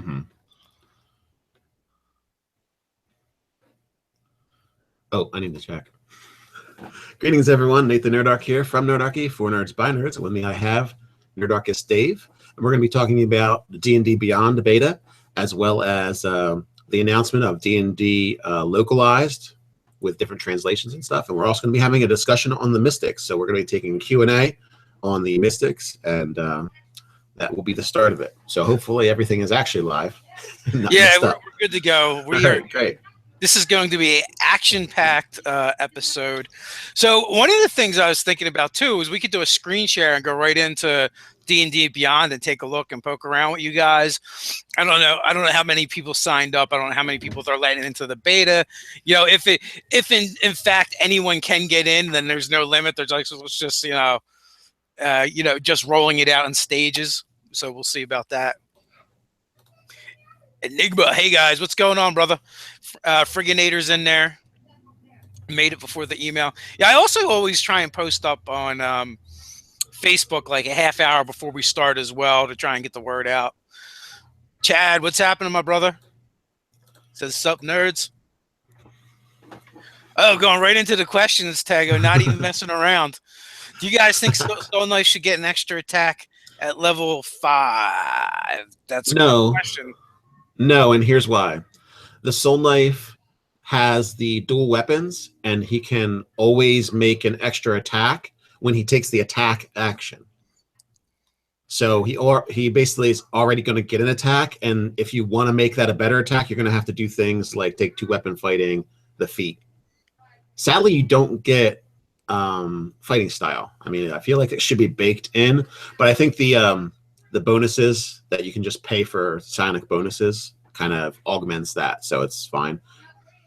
Mm-hmm. Oh, I need to check. Greetings, everyone. Nate the Nerdarch here from Nerdarchy, for Nerds by Nerds. With me, I have Nerdarchist Dave, and we're going to be talking about the D&D Beyond beta, as well as the announcement of D&D Localized with different translations and stuff. And we're also going to be having a discussion on the Mystics. So we're going to be taking Q&A on the Mystics, and that will be the start of it. So hopefully everything is actually live. Yeah, we're good to go. All right, great. This is going to be an action-packed episode. So one of the things I was thinking about too is we could do a screen share and go right into D&D Beyond and take a look and poke around with you guys. I don't know how many people signed up. I don't know how many people they're letting into the beta. You know, if in fact anyone can get in, then there's no limit. There's like, it's just just rolling it out in stages. So we'll see about that. Enigma, hey guys, what's going on, brother? Frigginator's in there. Made it before the email. Yeah, I also always try and post up on Facebook like a half hour before we start as well to try and get the word out. Chad, what's happening, my brother? Says, sup, nerds? Oh, going right into the questions, Tago, not even messing around. Do you guys think Soul Knife should get an extra attack at level 5? That's no question. No, and here's why. The Soul Knife has the dual weapons, and he can always make an extra attack when he takes the attack action. So he basically is already going to get an attack, and if you want to make that a better attack, you're going to have to do things like take 2-weapon fighting, the feat. Sadly, you don't get fighting style. I mean, I feel like it should be baked in, but I think the bonuses that you can just pay for psionic bonuses kind of augments that, so it's fine.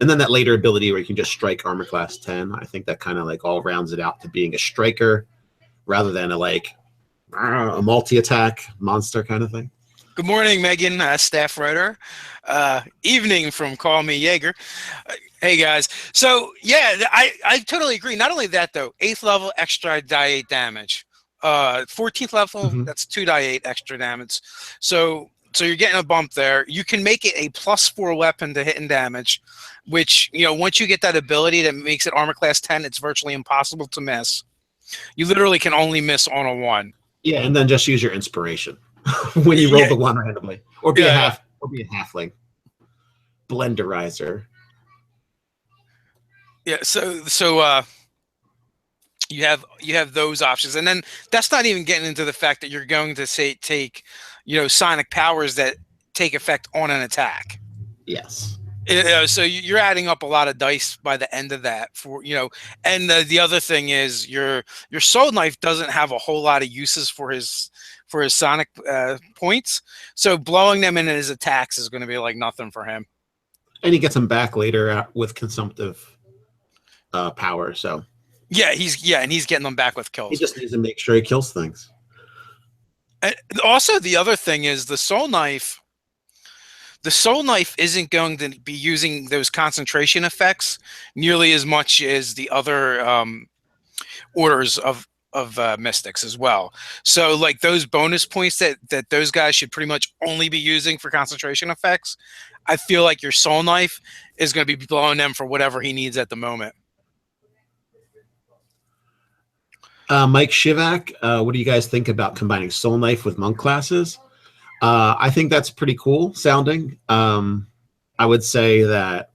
And then that later ability where you can just strike armor class 10, I think that kind of like all rounds it out to being a striker rather than a multi-attack monster kind of thing. Good morning, Megan, staff writer. Evening from Call Me Jaeger. Hey guys. So yeah, I totally agree. Not only that though, 8th level extra die 8 damage. 14th level, that's 2 die 8 extra damage. So you're getting a bump there. You can make it a +4 weapon to hit and damage, which, you know, once you get that ability that makes it armor class 10, it's virtually impossible to miss. You literally can only miss on a 1. Yeah, and then just use your inspiration when you roll the 1 randomly, or be a halfling blenderizer. Yeah, so you have those options, and then that's not even getting into the fact that you're going to take psionic powers that take effect on an attack. Yes. So you're adding up a lot of dice by the end of that and the other thing is your Soul Knife doesn't have a whole lot of uses for his sonic points, so blowing them in his attacks is going to be like nothing for him. And he gets them back later with consumptive power, so and he's getting them back with kills. He just needs to make sure he kills things. And also, the other thing is the Soul Knife isn't going to be using those concentration effects nearly as much as the other orders of mystics as well. So like those bonus points that those guys should pretty much only be using for concentration effects, I feel like your Soul Knife is going to be blowing them for whatever he needs at the moment. Mike Shivak, what do you guys think about combining Soul Knife with monk classes? I think that's pretty cool sounding. I would say that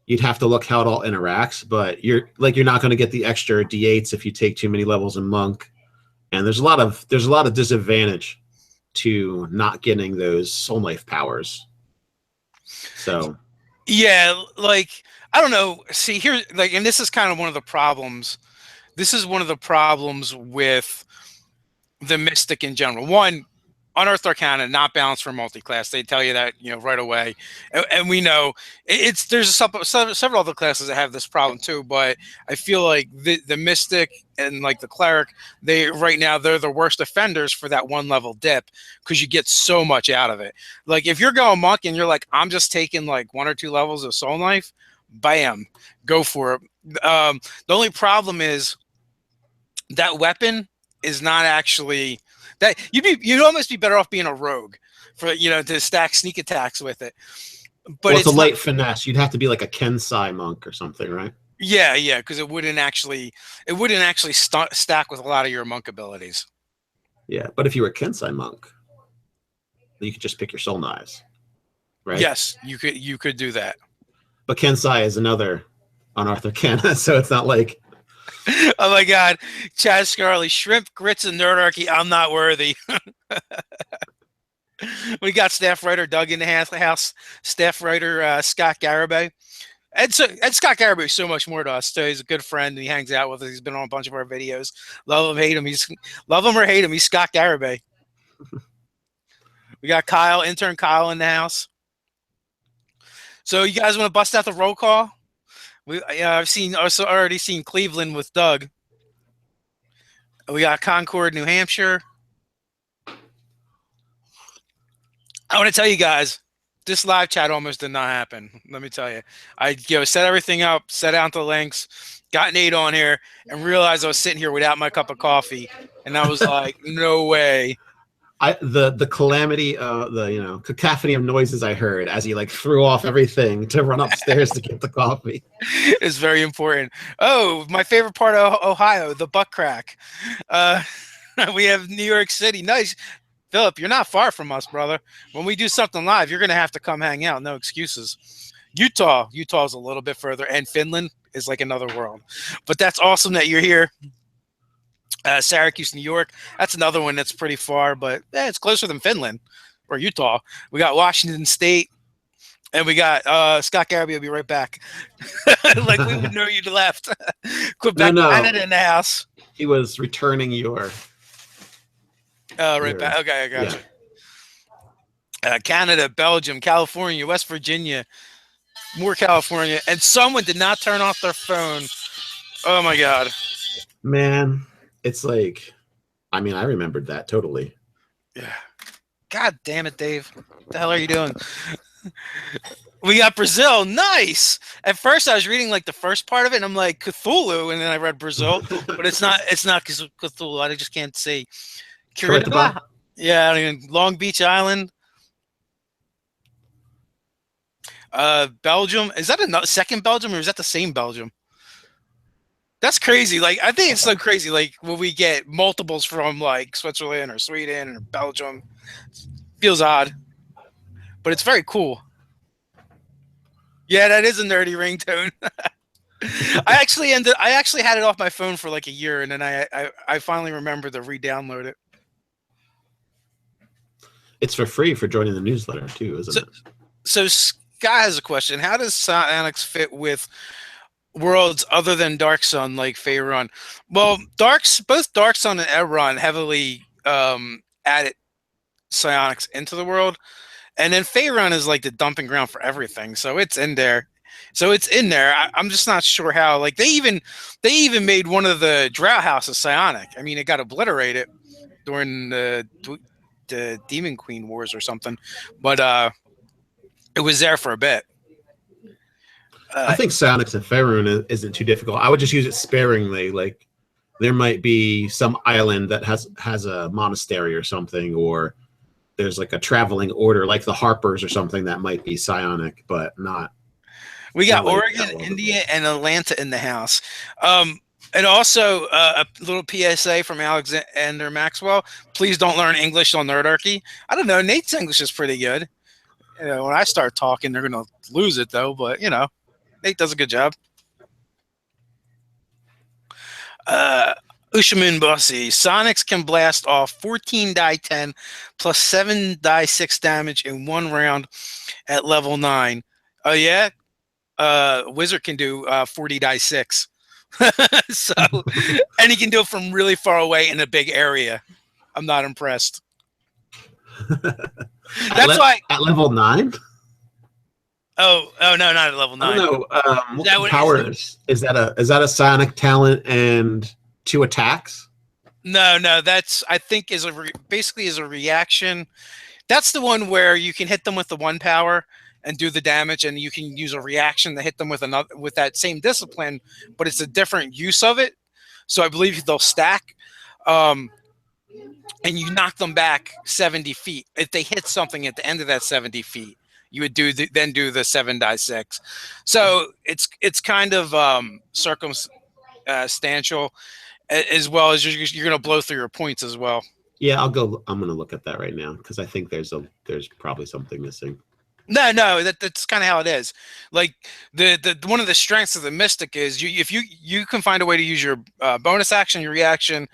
you'd have to look how it all interacts, but you're not going to get the extra D8s if you take too many levels in monk, and there's a lot of disadvantage to not getting those Soul Knife powers. So yeah, like I don't know. See here, like, and this is kind of one of the problems. This is one of the problems with the Mystic in general. One, Unearthed Arcana, not balanced for multi-class. They tell you that, right away. And we know there's several other classes that have this problem too, but I feel like the Mystic and like the Cleric, right now they're the worst offenders for that 1 level dip because you get so much out of it. Like if you're going monk and you're like, I'm just taking like 1 or 2 levels of Soul Knife, bam, go for it. The only problem is that weapon is not actually that you'd almost be better off being a rogue, for to stack sneak attacks with it. But Well, it's a it's not. light finesse. You'd have to be like a Kensai monk or something, right? Yeah, because it wouldn't actually stack with a lot of your monk abilities. Yeah, but if you were a Kensai monk, you could just pick your soul knives, right? Yes, you could do that. But Kensai is another Unearthed Arcana, so it's not like. Oh my God, Chad Scarley, shrimp grits and Nerdarchy. I'm not worthy. We got staff writer Doug in the house. Staff writer Scott Garibay. And Scott Garibay is so much more to us. So he's a good friend. And he hangs out with us. He's been on a bunch of our videos. Love him, hate him. Love him or hate him. He's Scott Garibay. We got intern Kyle in the house. So you guys want to bust out the roll call? I've already seen Cleveland with Doug. We got Concord, New Hampshire. I want to tell you guys, this live chat almost did not happen. Let me tell you. I set everything up, set out the links, got Nate on here, and realized I was sitting here without my cup of coffee. And I was like, no way. The calamity, the cacophony of noises I heard as he threw off everything to run upstairs to get the coffee is very important. Oh, my favorite part of Ohio, the butt crack. We have New York City. Nice. Philip, you're not far from us, brother. When we do something live, you're going to have to come hang out. No excuses. Utah's a little bit further, and Finland is like another world. But that's awesome that you're here. Syracuse, New York. That's another one that's pretty far, but it's closer than Finland or Utah. We got Washington State, and we got Scott Garibay will be right back. Like we would know you'd left. Quebec, Canada in the house. He was returning your... right back. Okay, I got you. Canada, Belgium, California, West Virginia, more California, and someone did not turn off their phone. Oh my God, man, it's I remembered that totally. Yeah. God damn it, Dave. What the hell are you doing? We got Brazil. Nice. At first, I was reading the first part of it, and I'm like Cthulhu, and then I read Brazil, but it's not Cthulhu. I just can't see. Curitiba? Yeah, Long Beach Island. Belgium. Is that another second Belgium, or is that the same Belgium? That's crazy. I think it's so crazy. When we get multiples from Switzerland or Sweden or Belgium, feels odd, but it's very cool. Yeah, that is a nerdy ringtone. I actually had it off my phone for a year, and then I finally remembered to re-download it. It's for free for joining the newsletter too, isn't it? So Scott has a question. How does psionics fit with worlds other than Dark Sun, like Faerun? Well, both Dark Sun and Eberron heavily added psionics into the world, and then Faerun is the dumping ground for everything, so it's in there. I'm just not sure how. They even made one of the Drow houses psionic. I mean, it got obliterated during the Demon Queen Wars or something, but it was there for a bit. I think psionics and Faerun isn't too difficult. I would just use it sparingly. There might be some island that has a monastery or something, or there's a traveling order like the Harpers or something that might be psionic, but not. We got Oregon, India, and Atlanta in the house. And also a little PSA from Alexander Maxwell. Please don't learn English on Nerdarchy. I don't know. Nate's English is pretty good. When I start talking, they're going to lose it, though. But, Nate does a good job. Ushamun Bossy. Sonics can blast off 14 die 10 plus 7 die 6 damage in one round at level 9. Oh, yeah? Wizard can do 40 die 6. So, and he can do it from really far away in a big area. I'm not impressed. That's why at level 9. Oh no, not at level 9. I don't know. What powers is that a psionic talent and 2 attacks? No. That's I think basically is a reaction. That's the one where you can hit them with the 1 power and do the damage, and you can use a reaction to hit them with that same discipline, but it's a different use of it. So I believe they'll stack. and you knock them back 70 feet. If they hit something at the end of that 70 feet, you would then do the 7 die 6. So it's kind of circumstantial, as well as you're going to blow through your points as well. Yeah, I'm going to look at that right now because I think there's probably something missing. No, that's kind of how it is. Like the one of the strengths of the Mystic is if you can find a way to use your bonus action, your reaction,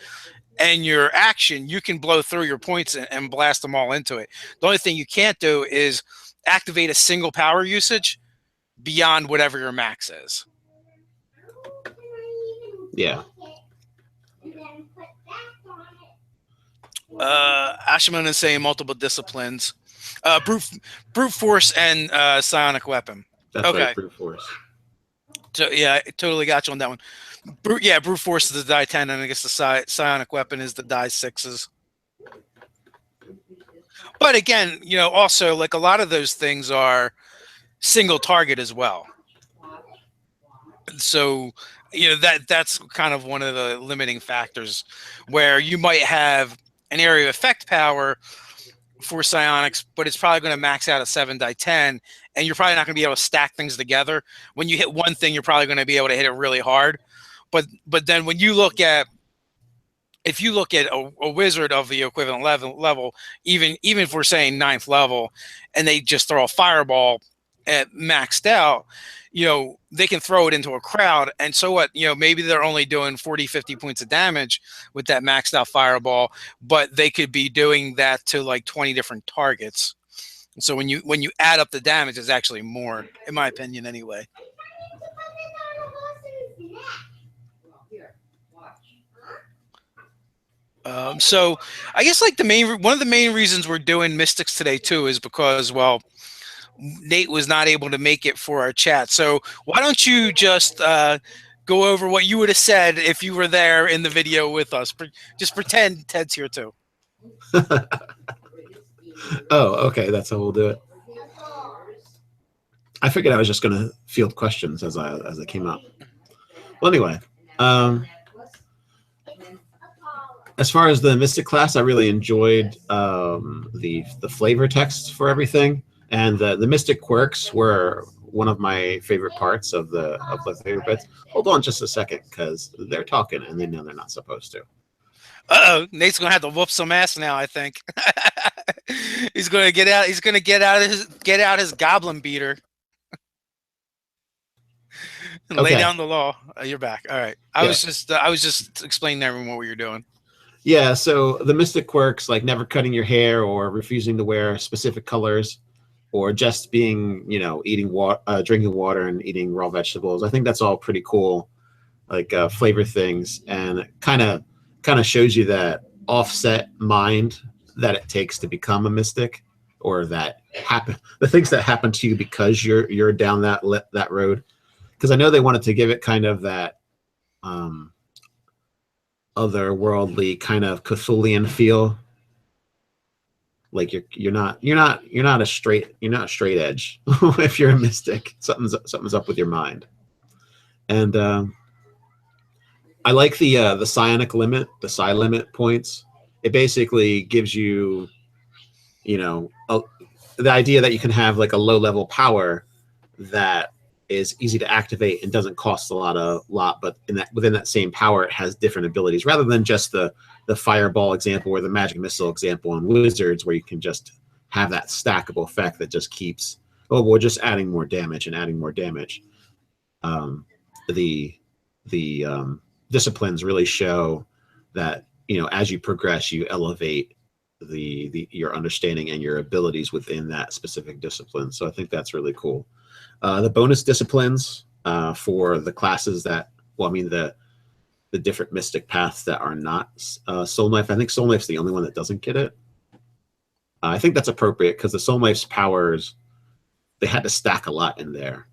and your action, you can blow through your points and blast them all into it. The only thing you can't do is activate a single power usage beyond whatever your max is. Yeah. Ashimon is saying multiple disciplines. Brute force and psionic weapon. That's okay. Right, brute force. So yeah, I totally got you on that one. Brute force is the die 10, and I guess the psionic weapon is the die 6s. But again, also like a lot of those things are single target as well. So that's kind of one of the limiting factors, where you might have an area of effect power for psionics, but it's probably going to max out at 7 die 10, and you're probably not going to be able to stack things together. When you hit one thing, you're probably going to be able to hit it really hard. But then when you look at, if you look at a wizard of the equivalent level, even if we're saying 9th level, and they just throw a fireball at maxed out, they can throw it into a crowd. And so what, maybe they're only doing 40, 50 points of damage with that maxed out fireball, but they could be doing that to like 20 different targets. So when you add up the damage, it's actually more, in my opinion, anyway. So I guess like one of the main reasons we're doing Mystics today too is because, well, Nate was not able to make it for our chat. So why don't you just go over what you would have said if you were there in the video with us? Just pretend Ted's here too. Oh, okay. That's how we'll do it. I figured I was just going to field questions as I came up. Well, anyway, as far as the Mystic class, I really enjoyed the flavor text for everything, and the Mystic quirks were one of my favorite parts of the favorite bits. Hold on just a second, because they're talking and they know they're not supposed to. Nate's gonna have to whoop some ass now, I think. He's gonna get out. He's gonna get out his goblin beater. And lay down the law. You're back. All right. I was just explaining to everyone what you're doing. Yeah, so the Mystic quirks, like never cutting your hair or refusing to wear specific colors, or just being, eating water, drinking water and eating raw vegetables. I think that's all pretty cool, like flavor things, and it kind of shows you that offset mind that it takes to become a mystic, or the things that happen to you because you're down that road. Because I know they wanted to give it kind of that otherworldly kind of Cthulhian feel. Like you're not a straight edge if you're a mystic. Something's up with your mind. And I like the psionic limit, the psi limit points. It basically gives you, the idea that you can have like a low level power that is easy to activate and doesn't cost a lot, but within that same power, it has different abilities rather than just the fireball example or the magic missile example in wizards, where you can just have that stackable effect that just keeps, we're just adding more damage and adding more damage. The disciplines really show that, as you progress, you elevate your understanding and your abilities within that specific discipline. So I think that's really cool. The bonus disciplines for the classes that, the different mystic paths that are not Soul Knife. I think Soul Knife's the only one that doesn't get it. I think that's appropriate because the Soul Knife's powers, they had to stack a lot in there.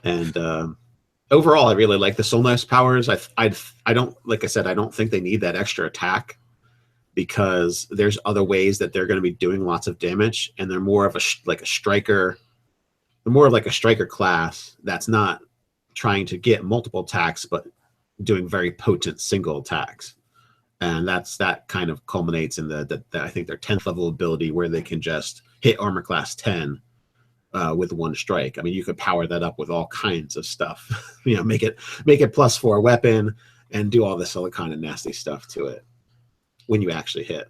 And overall, I really like the Soul Knife's powers. I don't, like I said, I don't think they need that extra attack, because there's other ways that they're going to be doing lots of damage, and they're more of a striker. They're more like a striker class that's not trying to get multiple attacks, but doing very potent single attacks. and that kind of culminates in the I think their 10th level ability, where they can just hit armor class 10 with one strike. I mean, you could power that up with all kinds of stuff. Make it +4 weapon and do all this other kind of nasty stuff to it when you actually hit.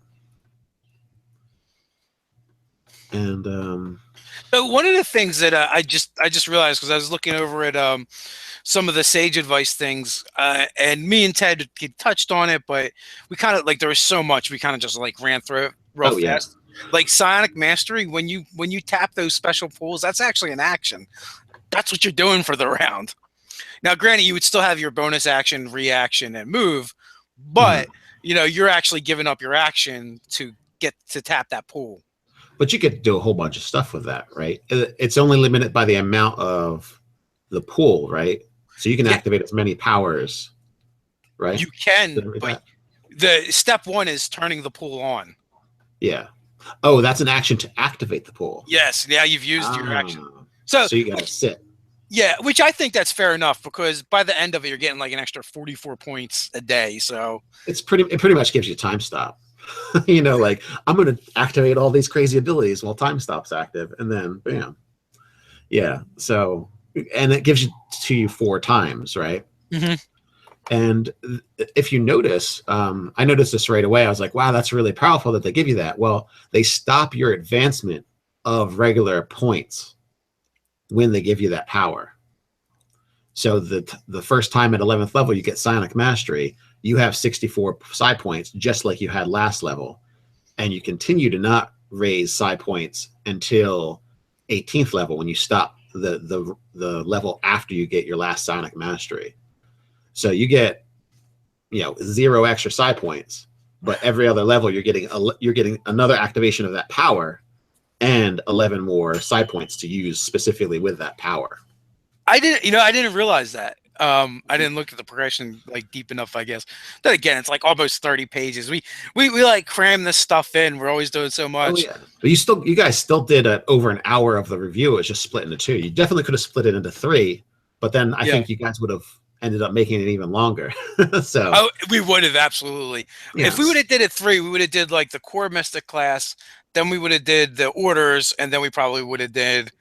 And so one of the things that I just realized, because I was looking over at some of the sage advice things, and me and Ted touched on it, but we kind of there was so much we kind of just ran through it real fast. Like psionic mastery, when you tap those special pools, that's actually an action. That's what you're doing for the round. Now, granted, you would still have your bonus action, reaction, and move, but you're actually giving up your action to get to tap that pool. But you get to do a whole bunch of stuff with that, right? It's only limited by the amount of the pool, right? So you can activate as many powers, right? You can, but the step one is turning the pool on. Yeah. Oh, that's an action to activate the pool. Yes. Yeah, you've used your action. So you got to sit. Yeah, which I think that's fair enough, because by the end of it, you're getting an extra 44 points a day. So it pretty much gives you time stop. I'm going to activate all these crazy abilities while time stop's active, and then bam. Yeah. So, and it gives to you 4 times, right? Mm-hmm. And if you notice, I noticed this right away. I was like, wow, that's really powerful that they give you that. Well, they stop your advancement of regular points when they give you that power. So the first time at 11th level you get psionic mastery, you have 64 psi points, just like you had last level. And you continue to not raise psi points until 18th level, when you stop the level after you get your last psionic mastery. So you get 0 extra psi points, but every other level you're getting another activation of that power and 11 more psi points to use specifically with that power. I didn't realize that. I didn't look at the progression deep enough, I guess. Then again, it's almost 30 pages. We cram this stuff in. We're always doing so much. Oh, yeah. But you guys still did over an hour of the review. It was just split into 2. You definitely could have split it into 3, but then I think you guys would have ended up making it even longer. So we would have, absolutely. Yes. If we would have did it 3, we would have did the core mystic class, then we would have did the orders, and then we probably would have did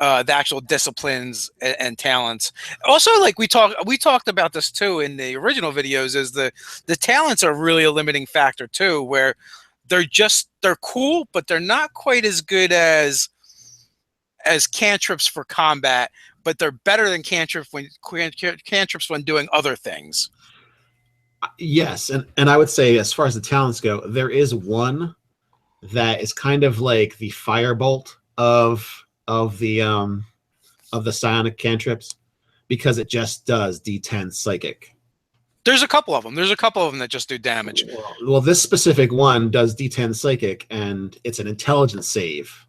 the actual disciplines and talents. Also, we talked about this too in the original videos, is the talents are really a limiting factor too, where they're cool, but they're not quite as good as cantrips for combat, but they're better than cantrips when doing other things. Yes, and I would say, as far as the talents go, there is one that is kind of like the firebolt of the psionic cantrips, because it just does D10 psychic. There's a couple of them. That just do damage. Well, this specific one does D10 psychic, and it's an intelligence save.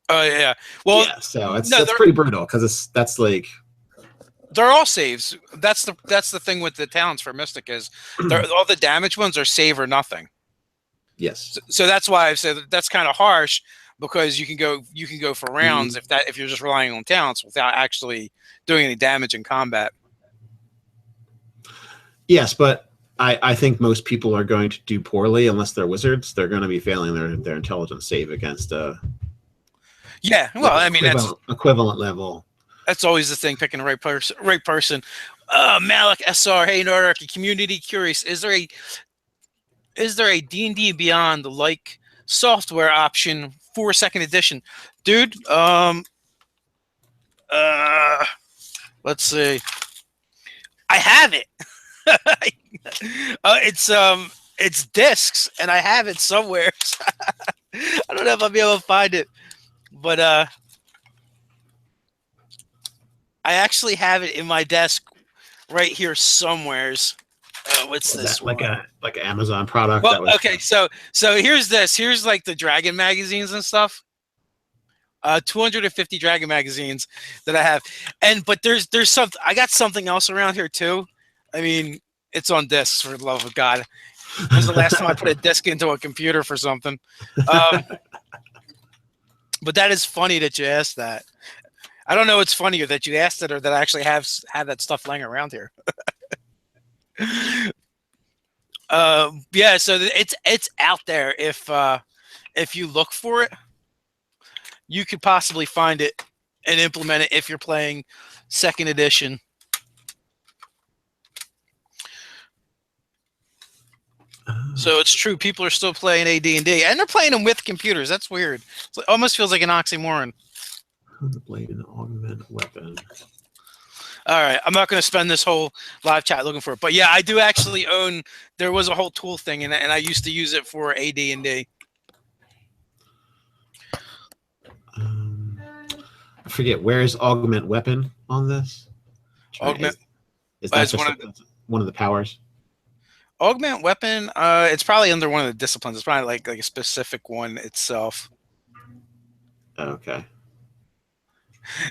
Oh yeah. Well, yeah. So that's pretty brutal, because they're all saves. That's the thing with the talents for Mystic, is all the damage ones are save or nothing. Yes. So that's why I've said that's kind of harsh, because you can go for rounds if you're just relying on talents without actually doing any damage in combat. Yes, but I think most people are going to do poorly unless they're wizards. They're going to be failing their intelligence save against yeah. Well, I mean, that's equivalent level. That's always the thing, picking the right person. Malik SR, hey Nerdarchy, community curious. Is there a D&D Beyond software option for 2nd edition? Dude, let's see. I have it. It's discs, and I have it somewhere. I don't know if I'll be able to find it, but I actually have it in my desk right here somewheres. What's this? Like an Amazon product? Well, okay, so here's this. Here's the Dragon magazines and stuff. 250 Dragon magazines that I have, but there's something. I got something else around here too. I mean, it's on discs, for the love of God. When's the last time I put a disc into a computer for something? But that is funny that you asked that. I don't know what's funnier, that you asked it or that I actually have that stuff laying around here. Yeah, so it's out there. If you look for it, you could possibly find it and implement it if you're playing second edition. So it's true. People are still playing AD&D, and they're playing them with computers. That's weird. It almost feels like an oxymoron. The blade and augment weapon. All right, I'm not going to spend this whole live chat looking for it, but yeah, I do actually own. There was a whole tool thing, and I used to use it for AD&D. I forget, where is augment weapon on this? Augment is that just one of the powers? Augment weapon, it's probably under one of the disciplines. It's probably like a specific one itself. Okay.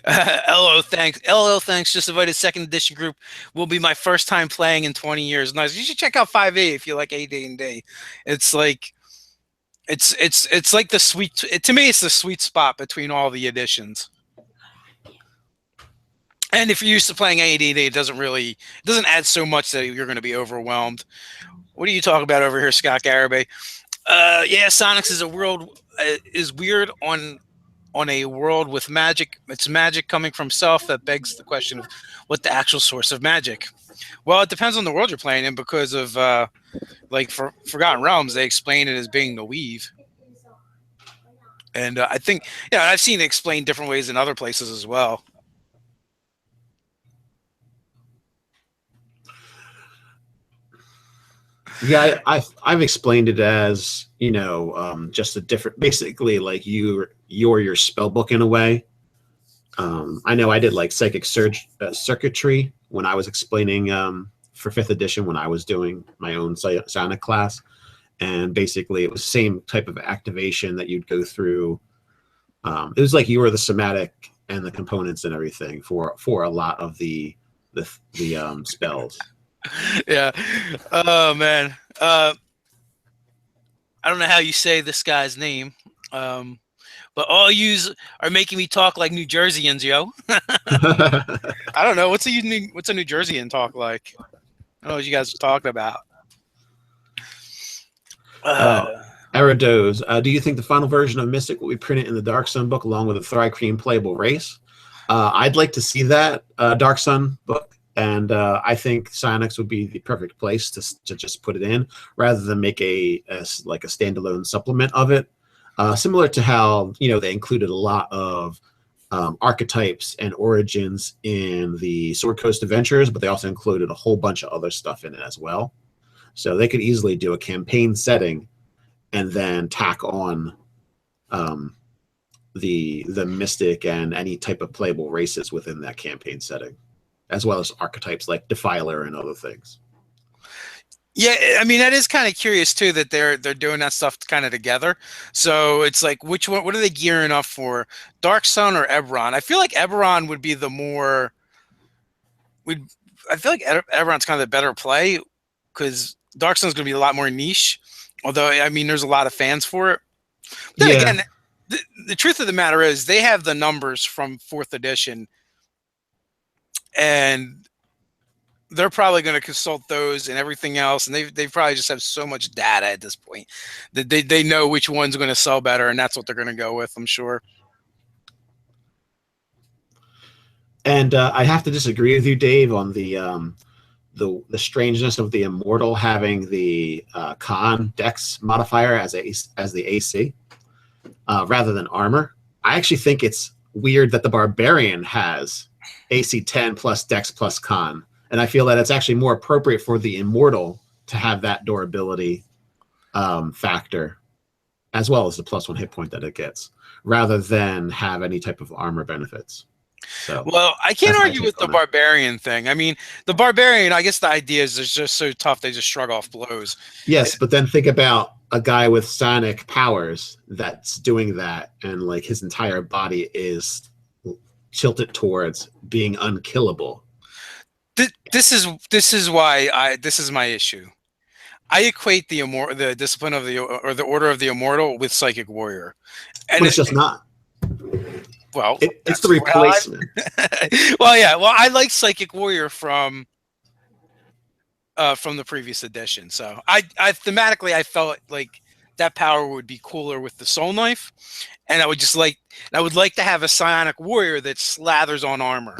LO thanks. Just invited second edition group. Will be my first time playing in 20 years. Nice. You should check out 5e if you like AD&D. It's like it's like the sweet. To me, it's the sweet spot between all the editions. And if you're used to playing AD&D, it doesn't add so much that you're going to be overwhelmed. What are you talking about over here, Scott Garibay? Yeah, Psionics is a world is weird on a world with magic. It's magic coming from self that begs the question of what the actual source of magic. Well, it depends on the world you're playing in because of like for Forgotten Realms, they explain it as being the weave. And I think, yeah, I've seen it explained different ways in other places as well. Yeah, I've explained it as, just a different, basically like you're your spell book in a way. I know I did like psychic circuitry when I was explaining for 5th edition when I was doing my own psionic class, and basically it was the same type of activation that you'd go through. It was like you were the somatic and the components and everything for a lot of the spells. Yeah. Oh man. I don't know how you say this guy's name, but all yous are making me talk like New Jerseyans, yo. I don't know what's a New Jerseyan talk like. I don't know what you guys are talking about. Erados, do you think the final version of Mystic will be printed in the Dark Sun book along with a Thri-Kreen playable race? I'd like to see that Dark Sun book. And I think Psionics would be the perfect place to just put it in rather than make a standalone supplement of it. Similar to how, they included a lot of archetypes and origins in the Sword Coast Adventures, but they also included a whole bunch of other stuff in it as well. So they could easily do a campaign setting and then tack on the Mystic and any type of playable races within that campaign setting, as well as archetypes like Defiler and other things. Yeah, I mean, that is kind of curious too that they're doing that stuff kind of together. So it's like, which one? What are they gearing up for? Dark Sun or Eberron? I feel like Eberron would be the more. I feel like Eberron's kind of the better play because Dark Sun's going to be a lot more niche. Although, I mean, there's a lot of fans for it. But then again, the truth of the matter is they have the numbers from 4th edition. And they're probably going to consult those and everything else, and they probably just have so much data at this point that they know which one's going to sell better, and that's what they're going to go with, I'm sure. And I have to disagree with you, Dave, on the strangeness of the Immortal having the Con Dex modifier as the AC rather than armor. I actually think it's weird that the Barbarian has AC 10 plus Dex plus Con. And I feel that it's actually more appropriate for the Immortal to have that durability factor, as well as the +1 hit point that it gets, rather than have any type of armor benefits. So, well, I can't argue with the Barbarian thing. I mean, the Barbarian, I guess the idea is it's just so tough they just shrug off blows. Yes, but then think about a guy with psionic powers that's doing that, and like his entire body is tilted towards being unkillable. This is why this is my issue. I equate the discipline of the order of the Immortal with Psychic Warrior, and but it's just not. Well, it's the replacement. Well, yeah. Well, I like Psychic Warrior from from the previous edition. So I thematically I felt like that power would be cooler with the soul knife, and I would like to have a psionic warrior that slathers on armor.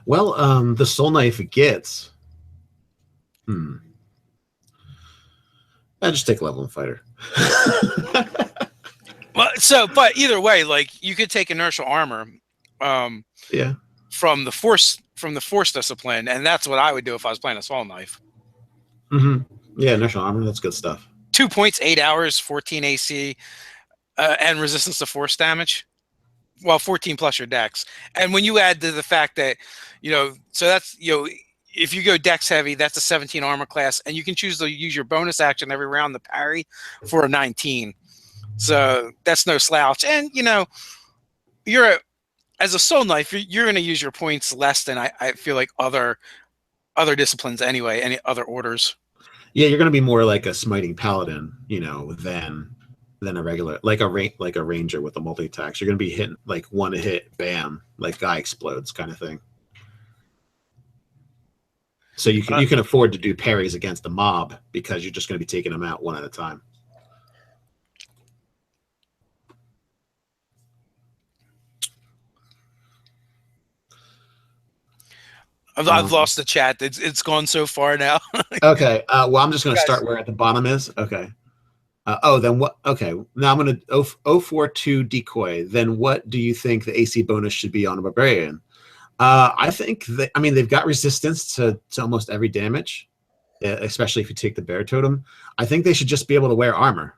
Well, the soul knife gets. I just take level and fighter. Well, but either way, like you could take inertial armor, yeah, from the force discipline, and that's what I would do if I was playing a soul knife. Yeah, inertial armor, that's good stuff. 2 points, 8 hours, 14 AC, and resistance to force damage. Well, 14 plus your dex. And when you add to the fact that, so that's, if you go dex heavy, that's a 17 armor class, and you can choose to use your bonus action every round to parry for a 19. So that's no slouch. And, as a soul knife, you're going to use your points less than I feel like other disciplines anyway, any other orders. Yeah, you're going to be more like a smiting paladin, than a regular, like a ranger with a multi attacks. You're going to be hitting like one hit, bam, like guy explodes kind of thing. So you can afford to do parries against the mob because you're just going to be taking them out one at a time. I've lost the chat. It's gone so far now. Okay. Well, I'm just going to start where at the bottom is. Okay. Then what? Okay. Now I'm going to 042 decoy. Then what do you think the AC bonus should be on a barbarian? I think they've got resistance to almost every damage, especially if you take the bear totem. I think they should just be able to wear armor.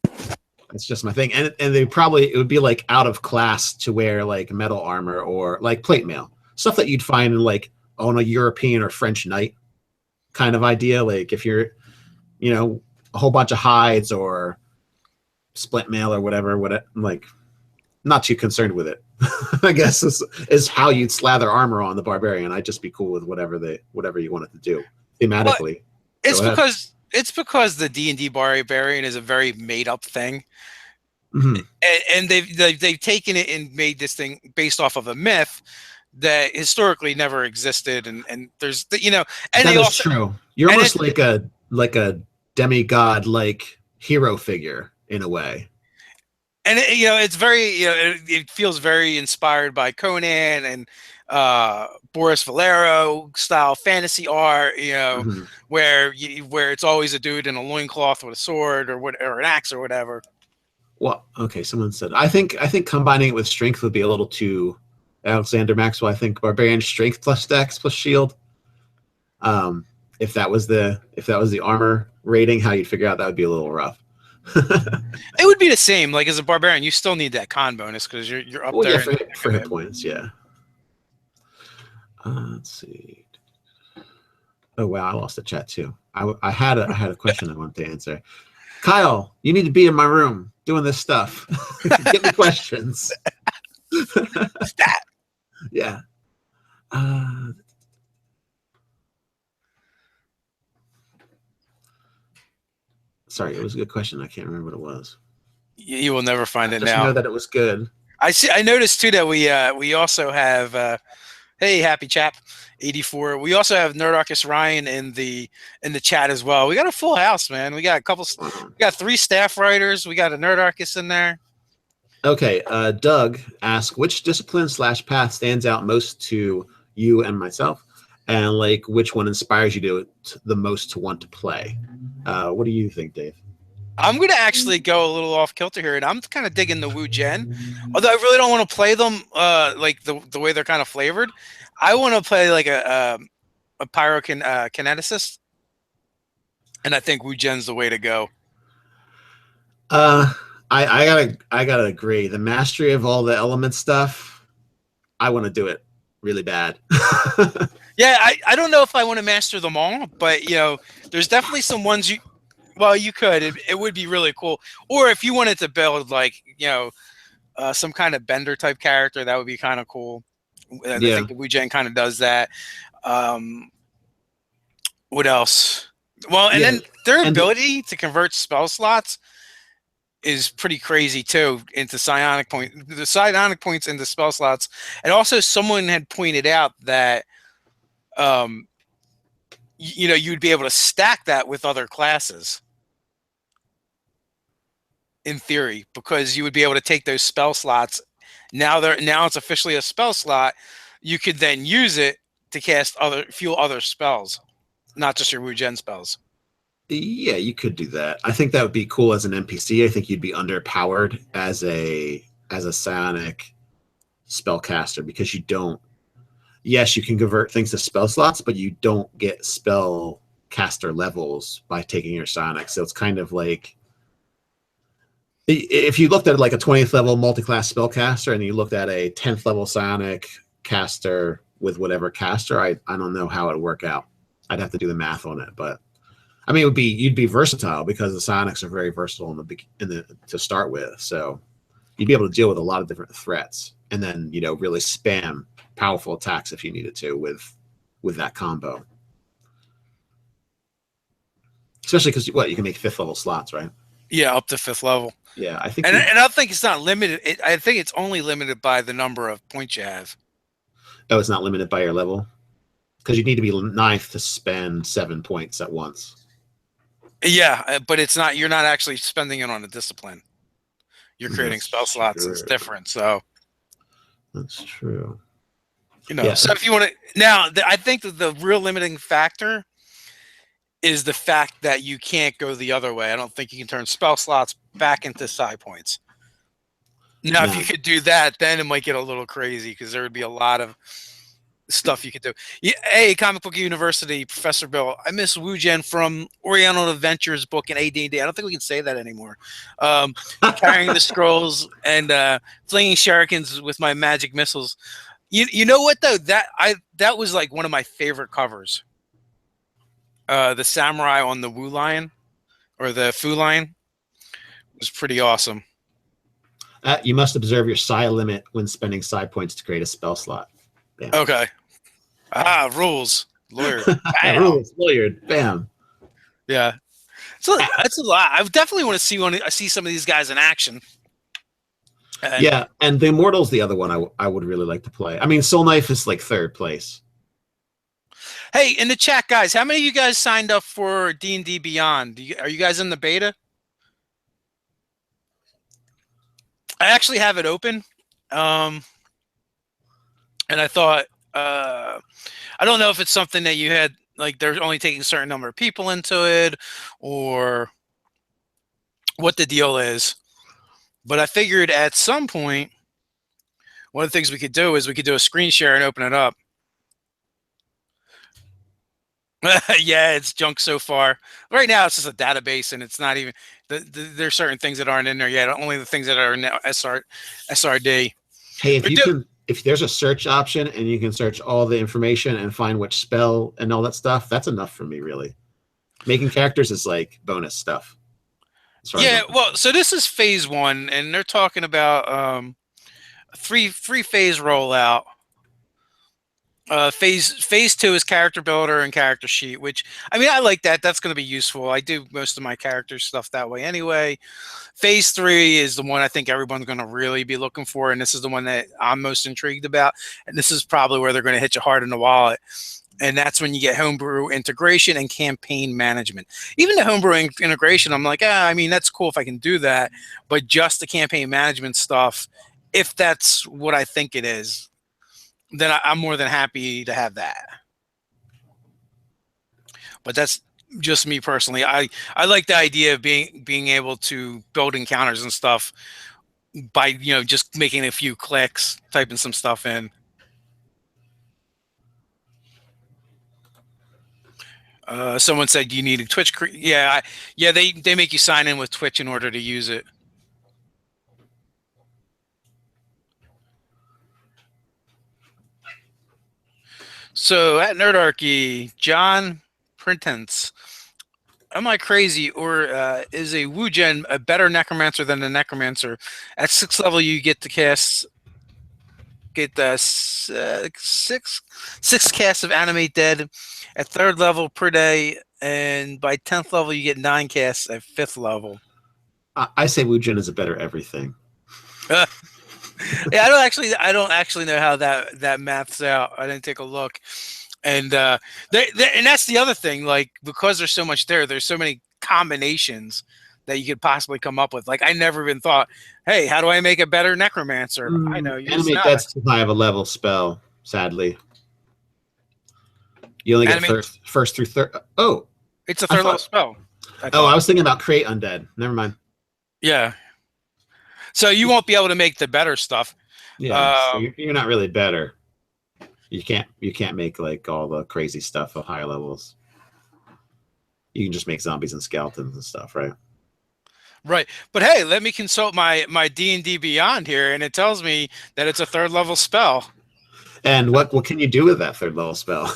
That's just my thing. And it would be like out of class to wear like metal armor or like plate mail. Stuff that you'd find in like on a European or French knight kind of idea. Like if you're, a whole bunch of hides or split mail or whatever, like not too concerned with it. I guess is how you'd slather armor on the barbarian. I'd just be cool with whatever you wanted to do thematically. Well, it's because the D&D barbarian is a very made up thing. Mm-hmm. And they've taken it and made this thing based off of a myth that historically never existed, and there's and that is true. You're almost like a demigod like hero figure in a way, and it's very it feels very inspired by Conan and Boris Valero style fantasy art, mm-hmm. where it's always a dude in a loincloth with a sword or an axe or whatever. Well, okay, someone said I think combining it with strength would be a little too Alexander Maxwell. I think barbarian strength plus dex plus shield. If that was the armor rating, how you'd figure out that would be a little rough. It would be the same. Like as a barbarian, you still need that con bonus because you're up there. Yeah, for hit points. Yeah. Let's see. Oh wow, I lost the chat too. I had a question I wanted to answer. Kyle, you need to be in my room doing this stuff. Get me questions. Stat. Yeah. Sorry, it was a good question. I can't remember what it was. You will never find it now. Just know that it was good. I noticed too that we also have hey, happy chap 84. We also have Nerdarchy Ryan in the chat as well. We got a full house, man. We got we got 3 staff writers. We got a Nerdarchy in there. Okay, Doug asked, which discipline / path stands out most to you and myself, and like which one inspires you the most to want to play? What do you think, Dave? I'm going to actually go a little off kilter here, and I'm kind of digging the Wu Gen. Although I really don't want to play them like the way they're kind of flavored. I want to play like a pyrokineticist, and I think Wu Gen's the way to go. I gotta agree. The mastery of all the element stuff, I want to do it really bad. Yeah, I don't know if I want to master them all, but there's definitely some ones you could. It would be really cool. Or if you wanted to build like some kind of bender type character, that would be kind of cool. I think the Wu Gen kind of does that. What else? Well, and then their ability to convert spell slots is pretty crazy too into psionic point. The psionic points into spell slots, and also someone had pointed out that You'd be able to stack that with other classes in theory, because you would be able to take those spell slots. Now it's officially a spell slot. You could then use it to cast few other spells, not just your Wu Gen spells. Yeah, you could do that. I think that would be cool as an NPC. I think you'd be underpowered as a psionic spellcaster because you don't. Yes, you can convert things to spell slots, but you don't get spell caster levels by taking your psionic. So it's kind of like if you looked at like a 20th level multi-class spellcaster and you looked at a 10th level psionic caster with whatever caster, I don't know how it would work out. I'd have to do the math on it, but I mean, you'd be versatile because the psionics are very versatile to start with. So you'd be able to deal with a lot of different threats, and then really spam powerful attacks if you needed to with that combo. Especially because you can make 5th level slots, right? Yeah, up to 5th level. Yeah, I think, and I think it's not limited. I think it's only limited by the number of points you have. Oh, it's not limited by your level, because you need to be 9th to spend 7 points at once. Yeah, but it's not. You're not actually spending it on a discipline. You're creating spell slots. It's different. So that's true. So if you want to now, I think that the real limiting factor is the fact that you can't go the other way. I don't think you can turn spell slots back into psi points. Now, if you could do that, then it might get a little crazy because there would be a lot of stuff you could do. Hey, Comic Book University, Professor Bill, I miss Wu Gen from Oriental Adventures book in AD&D. I don't think we can say that anymore. Carrying the scrolls and flinging shurikens with my magic missiles. You know what though? That was like one of my favorite covers. The samurai on the Wu lion or the Fu lion was pretty awesome. You must observe your psi limit when spending psi points to create a spell slot. Bam. Okay. Rules. Lawyered. Rules. Lawyered. Bam. Yeah. So that's a lot. I definitely want to see some of these guys in action. And the Immortal's the other one I would really like to play. I mean, Soul Knife is like 3rd place. Hey, in the chat, guys, how many of you guys signed up for D&D Beyond? Are you guys in the beta? I actually have it open. And I thought, I don't know if it's something that you had, like they're only taking a certain number of people into it or what the deal is. But I figured at some point, one of the things we could do is we could do a screen share and open it up. Yeah, it's junk so far. Right now, it's just a database, and it's not even. There's certain things that aren't in there yet. Only the things that are in SRD. Hey, if there's a search option and you can search all the information and find which spell and all that stuff, that's enough for me, really. Making characters is like bonus stuff. Yeah, well, so this is phase 1, and they're talking about a three phase rollout. Phase 2 is character builder and character sheet, which I mean I like that. That's going to be useful. I do most of my character stuff that way anyway. Phase 3 is the one I think everyone's going to really be looking for, and this is the one that I'm most intrigued about. And this is probably where they're going to hit you hard in the wallet. And that's when you get homebrew integration and campaign management. Even the homebrew integration, I'm like, I mean, that's cool if I can do that. But just the campaign management stuff, if that's what I think it is, then I'm more than happy to have that. But that's just me personally. I like the idea of being able to build encounters and stuff by just making a few clicks, typing some stuff in. Someone said you need a Twitch. Yeah, they make you sign in with Twitch in order to use it. So at Nerdarchy, John Printence, am I crazy, or is a Wu Gen a better necromancer than the necromancer? At 6th level, you get the six casts of animate dead at 3rd level per day, and by 10th level, you get 9 casts at 5th level. I say Wu Gen is a better everything. Yeah, I don't actually know how that maths out. I didn't take a look. And and that's the other thing. Like, because there's so much there's so many combinations that you could possibly come up with. Like, I never even thought, hey, how do I make a better necromancer? I know, use Animate, that. that's too high of a level spell, sadly. You only get first through third. Oh, it's a third level spell. I was thinking about create undead. Never mind. Yeah. So you won't be able to make the better stuff. Yeah, so you're not really better. You can't make like all the crazy stuff at higher levels. You can just make zombies and skeletons and stuff, right? Right. But hey, let me consult my D&D Beyond here, and it tells me that it's a third level spell. And what can you do with that third level spell?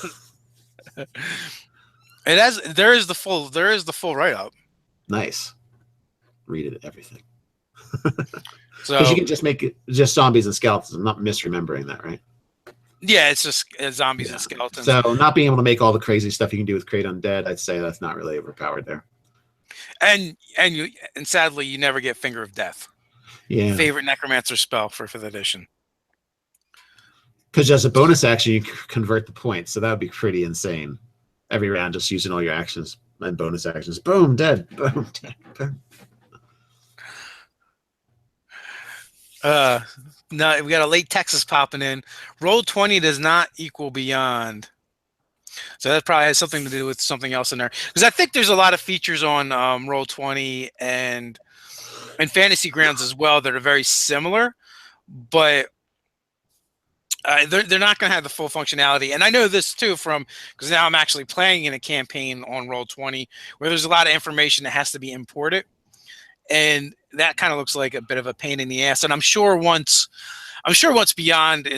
There is the full write up. Nice. Read it, everything. So you can just make it just zombies and skeletons. I'm not misremembering that, right? Yeah, it's just zombies and skeletons. So not being able to make all the crazy stuff you can do with create undead, I'd say that's not really overpowered there. And sadly, you never get Finger of Death. Yeah. Favorite necromancer spell for 5th edition. Because as a bonus action, you convert the points, so that would be pretty insane. Every round, just using all your actions and bonus actions. Boom, dead. Boom, dead. Boom. No, we got a late Texas popping in. Roll20 does not equal Beyond. So that probably has something to do with something else in there. Because I think there's a lot of features on Roll20 and Fantasy Grounds as well that are very similar, but they're not going to have the full functionality. And I know this too because now I'm actually playing in a campaign on Roll20 where there's a lot of information that has to be imported. And that kind of looks like a bit of a pain in the ass. And I'm sure once Beyond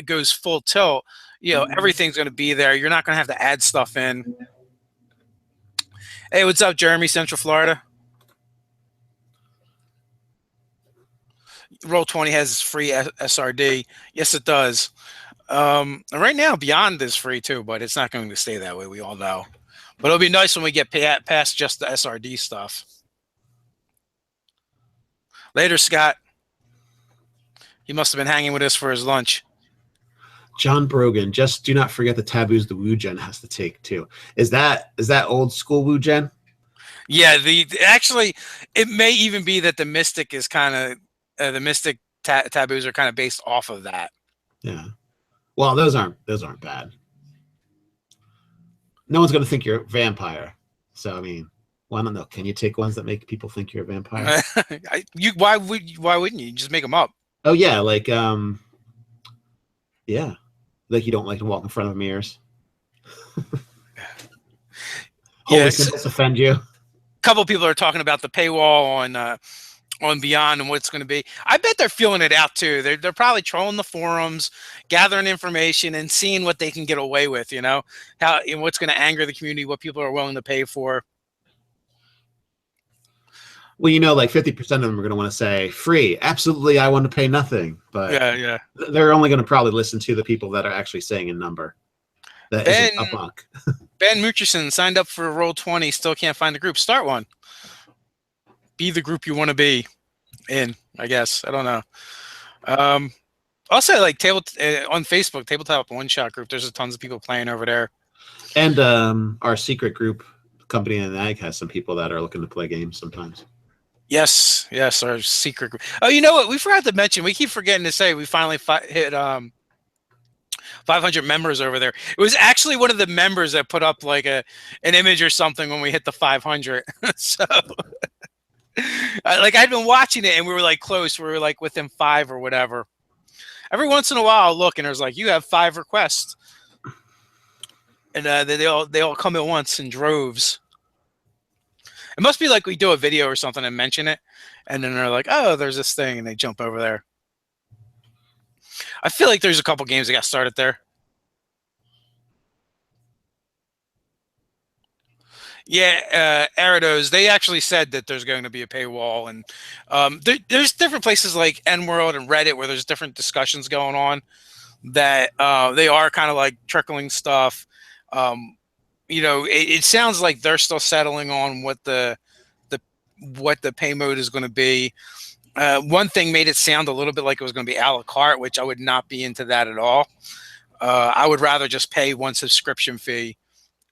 goes full tilt, everything's going to be there. You're not going to have to add stuff in. Hey, what's up, Jeremy, Central Florida? Roll20 has free SRD. Yes, it does. Right now, Beyond is free too, but it's not going to stay that way. We all know. But it'll be nice when we get past just the SRD stuff. Later, Scott. He must have been hanging with us for his lunch. John Brogan, just do not forget the taboos the Wu Gen has to take too. Is that old school Wu Gen? Yeah, actually, it may even be that the Mystic is kind of the Mystic taboos are kind of based off of that. Yeah. Well, those aren't bad. No one's going to think you're a vampire. So I mean, well, I don't know. Can you take ones that make people think you're a vampire? Why wouldn't you just make them up? Oh yeah, like yeah, like you don't like to walk in front of mirrors. Holy symbols offend you. A couple of people are talking about the paywall on Beyond and what's going to be. I bet they're feeling it out too. They're probably trolling the forums, gathering information, and seeing what they can get away with. What's going to anger the community, what people are willing to pay for. Well, like 50% of them are going to want to say free. Absolutely, I want to pay nothing. But yeah, they're only going to probably listen to the people that are actually saying a number. That isn't a buck. Ben Murchison signed up for Roll20. Still can't find a group. Start one. Be the group you want to be in. I guess I don't know. Also, like on Facebook, Tabletop One Shot group. There's tons of people playing over there. And our secret group, Company and Ag, has some people that are looking to play games sometimes. Yes, our secret group. Oh, you know what? We forgot to mention. We keep forgetting to say we finally hit 500 members over there. It was actually one of the members that put up like an image or something when we hit the 500. So, like I'd been watching it and we were like close. We were like within 5 or whatever. Every once in a while, I'll look and there's like, you have 5 requests, and they all come at once in droves. It must be like we do a video or something and mention it, and then they're like, oh, there's this thing, and they jump over there. I feel like there's a couple games that got started there. Yeah, Arados, they actually said that there's going to be a paywall, and there's different places like N-World and Reddit where there's different discussions going on that they are kind of like trickling stuff. It sounds like they're still settling on what the pay mode is going to be. One thing made it sound a little bit like it was going to be a la carte, which I would not be into that at all. I would rather just pay one subscription fee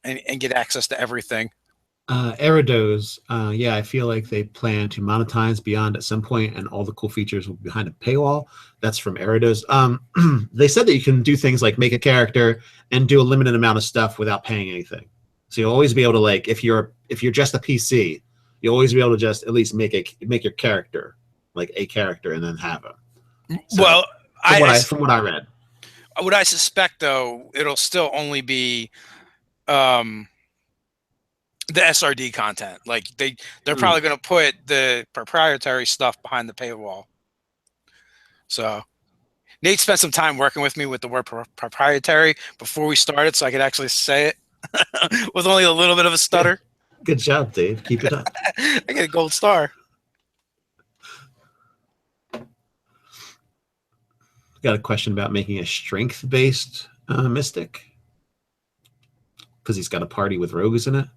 and get access to everything. Eridos, yeah, I feel like they plan to monetize Beyond at some point, and all the cool features will be behind a paywall. That's from Eridos. They said that you can do things like make a character and do a limited amount of stuff without paying anything. So you'll always be able to, like, if you're just a PC, you'll always be able to just at least make your character, like a character, and then have him. So, Well, from what I read, what I suspect though, it'll still only be the SRD content. Like they're probably going to put the proprietary stuff behind the paywall. So Nate spent some time working with me with the word proprietary before we started, so I could actually say it with only a little bit of a stutter. Good job, Dave. Keep it up. I get a gold star. Got a question about making a strength-based mystic because he's got a party with rogues in it.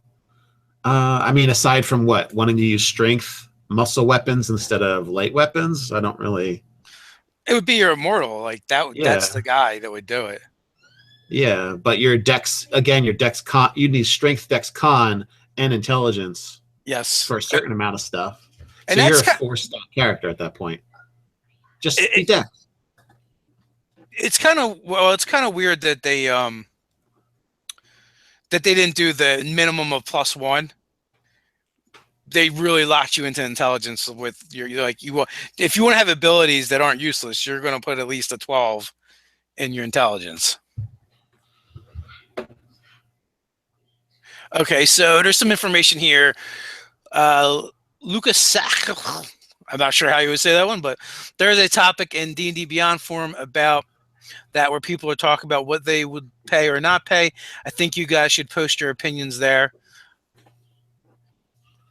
I mean, aside from wanting to use strength muscle weapons instead of light weapons, I don't really. It would be your immortal, like that. Yeah. That's the guy that would do it. Yeah, but your dex con. You need strength, dex, con, and intelligence. Yes, for a certain amount of stuff. And so you're a 4-star character at that point. Just dex. It's kind of weird that they didn't do the minimum of +1. They really locked you into intelligence with your if you want to have abilities that aren't useless, you're going to put at least a 12 in your intelligence. Okay, so there's some information here. Lucas Sack, I'm not sure how you would say that one, but there's a topic in D&D Beyond forum about that where people are talking about what they would pay or not pay. I think you guys should post your opinions there.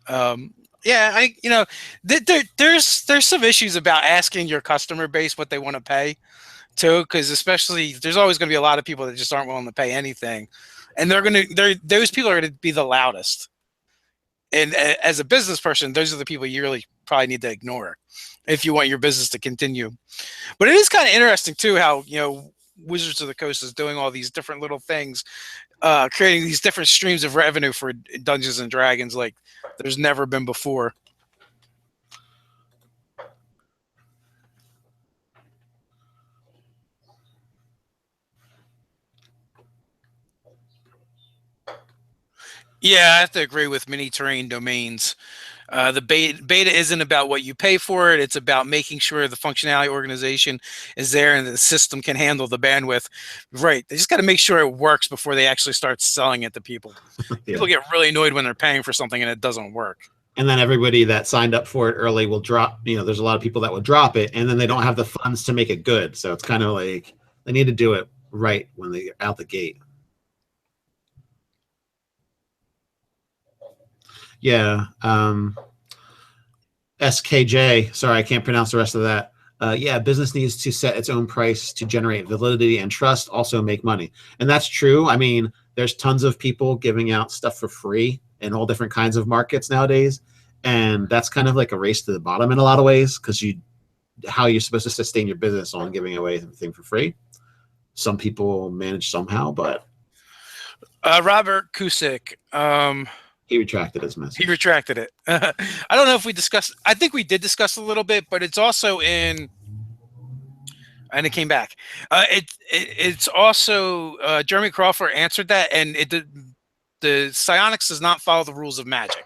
Yeah, there's some issues about asking your customer base what they want to pay too, because especially there's always going to be a lot of people that just aren't willing to pay anything, and those people are going to be the loudest. And as a business person, those are the people you really probably need to ignore if you want your business to continue. But it is kind of interesting too how Wizards of the Coast is doing all these different little things, creating these different streams of revenue for Dungeons and Dragons like there's never been before. Yeah, I have to agree with mini terrain domains. The beta isn't about what you pay for it. It's about making sure the functionality organization is there and the system can handle the bandwidth. Right. They just got to make sure it works before they actually start selling it to people. Yeah. People get really annoyed when they're paying for something and it doesn't work. And then everybody that signed up for it early will drop, there's a lot of people that will drop it and then they don't have the funds to make it good. So it's kind of like they need to do it right when they're out the gate. Yeah. SKJ, sorry, I can't pronounce the rest of that. Yeah, business needs to set its own price to generate validity and trust, also make money. And that's true. I mean, there's tons of people giving out stuff for free in all different kinds of markets nowadays. And that's kind of like a race to the bottom in a lot of ways, because how you're supposed to sustain your business on giving away everything for free. Some people manage somehow, but Robert Kusik, he retracted his message. He retracted it. I don't know if we discussed. I think we did discuss a little bit, but it's also in, and it came back. It's also Jeremy Crawford answered that, and the psionics does not follow the rules of magic.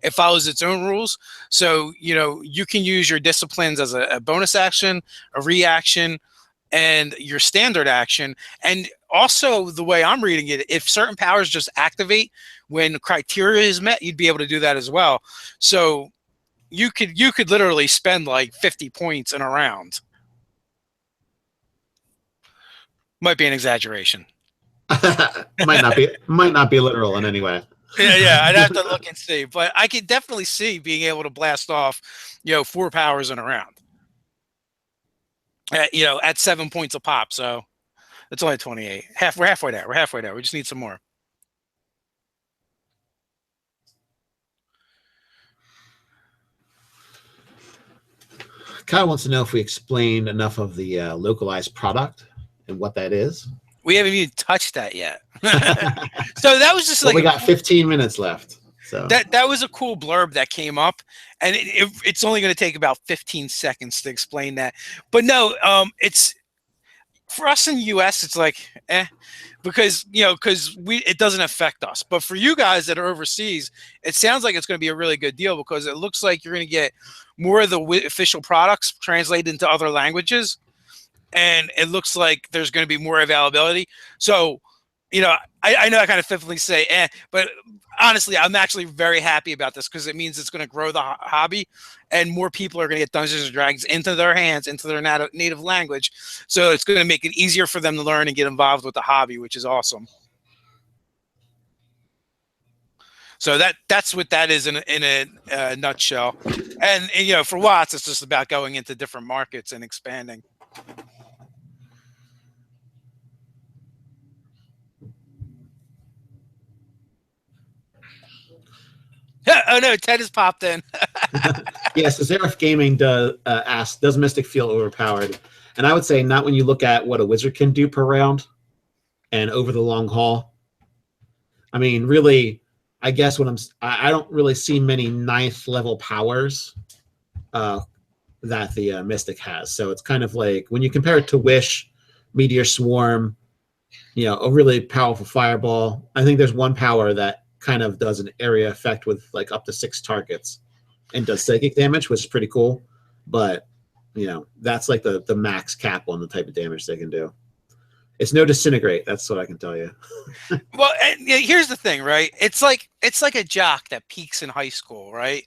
It follows its own rules. So you can use your disciplines as a bonus action, a reaction, and your standard action. And also, the way I'm reading it, if certain powers just activate when criteria is met, you'd be able to do that as well. So you could literally spend like 50 points in a round. Might be an exaggeration. might not be literal in any way. Yeah, I'd have to look and see, but I could definitely see being able to blast off, 4 powers in a round. At 7 points a pop, so it's only 28. We're halfway there. We just need some more. Kyle wants to know if we explained enough of the localized product and what that is? We haven't even touched that yet. So that was just Well, like we got 15 minutes left. So that was a cool blurb that came up, and it's only going to take about 15 seconds to explain that. But no, it's for us in the US, it's like, because it doesn't affect us. But for you guys that are overseas, it sounds like it's going to be a really good deal, because it looks like you're going to get more of the official products translated into other languages, and it looks like there's going to be more availability. So, I know I kind of flippantly say, but honestly, I'm actually very happy about this, because it means it's going to grow the hobby, and more people are going to get Dungeons and Dragons into their hands, into their native language. So it's going to make it easier for them to learn and get involved with the hobby, which is awesome. So that's what that is in a nutshell. And for Watts, it's just about going into different markets and expanding. Oh no, Ted has popped in. Yes, Seraph Gaming asks, does Mystic feel overpowered? And I would say not when you look at what a wizard can do per round and over the long haul. I mean, really, I guess I don't really see many 9th level powers that the Mystic has. So it's kind of like when you compare it to Wish, Meteor Swarm, a really powerful fireball. I think there's one power that kind of does an area effect with like up to 6 targets and does psychic damage, which is pretty cool. But that's like the max cap on the type of damage they can do. It's no disintegrate. That's what I can tell you. Well, here's the thing, right? It's like a jock that peaks in high school, right?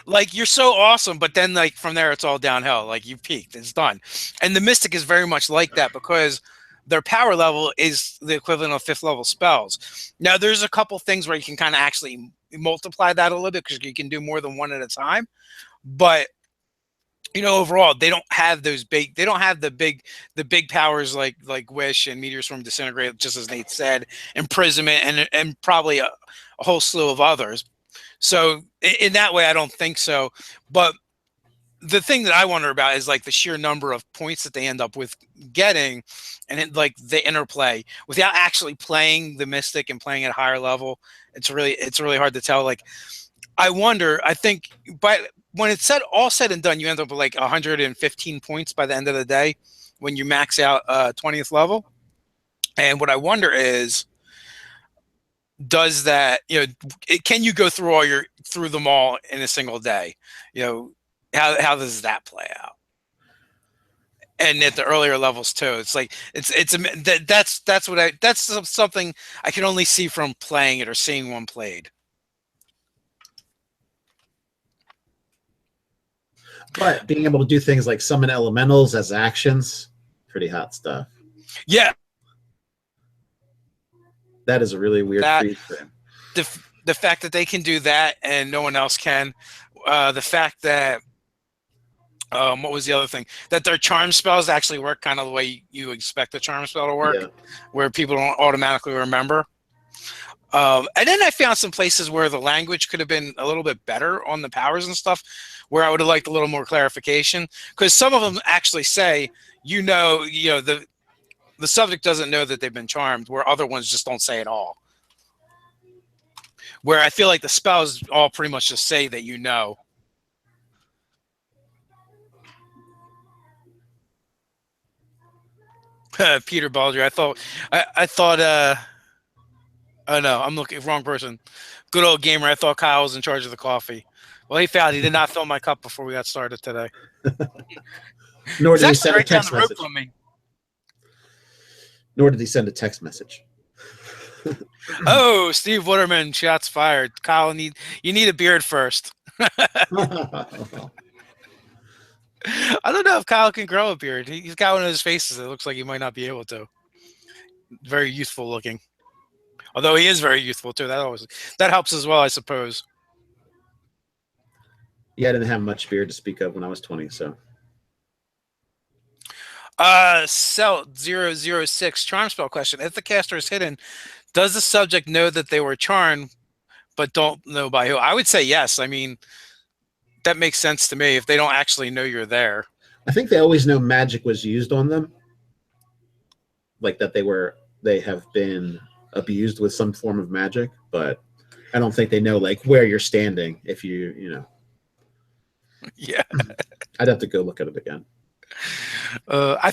Like, you're so awesome, but then like from there it's all downhill. Like, you peaked, it's done. And the Mystic is very much like that, because their power level is the equivalent of 5th level spells. Now, there's a couple things where you can kind of actually multiply that a little bit, because you can do more than one at a time. But overall, they don't have those big. They don't have the big powers like Wish and Meteor Swarm, Disintegrate, just as Nate said, Imprisonment, and probably a whole slew of others. So in that way, I don't think so. But the thing that I wonder about is like the sheer number of points that they end up with getting, and like the interplay without actually playing the Mystic and playing at a higher level. It's really hard to tell. Like, I wonder. I think, but when it's all said and done, you end up with like 115 points by the end of the day when you max out 20th level. And what I wonder is, does that, can you go through them all in a single day? How does that play out? And at the earlier levels too, it's like that's something I can only see from playing it or seeing one played. But being able to do things like summon elementals as actions, pretty hot stuff. Yeah, that is a really weird feat for him. The fact that they can do that and no one else can. The fact that what was the other thing? That their charm spells actually work kind of the way you expect a charm spell to work, where people don't automatically remember. And then I found some places where the language could have been a little bit better on the powers and stuff, where I would have liked a little more clarification, because some of them actually say, the subject doesn't know that they've been charmed, where other ones just don't say it all. Where I feel like the spells all pretty much just say that Peter Baldry, I thought oh no, I'm looking wrong person. Good old gamer. I thought Kyle was in charge of the coffee. Well, he found he did not fill my cup before we got started today. Nor did he send a text message. Nor did he send a text message. Oh, Steve Waterman, shots fired. Kyle, you need a beard first. I don't know if Kyle can grow a beard. He's got one of his faces that looks like he might not be able to. Very youthful looking. Although he is very youthful too. That helps as well, I suppose. Yeah, I didn't have much beard to speak of when I was 20, so. Celt 006 charm spell question. If the caster is hidden, does the subject know that they were charmed but don't know by who? I would say yes. I mean, that makes sense to me if they don't actually know you're there. I think they always know magic was used on them. like that they have been abused with some form of magic, but I don't think they know like where you're standing if you know. Yeah. I'd have to go look at it again. I'm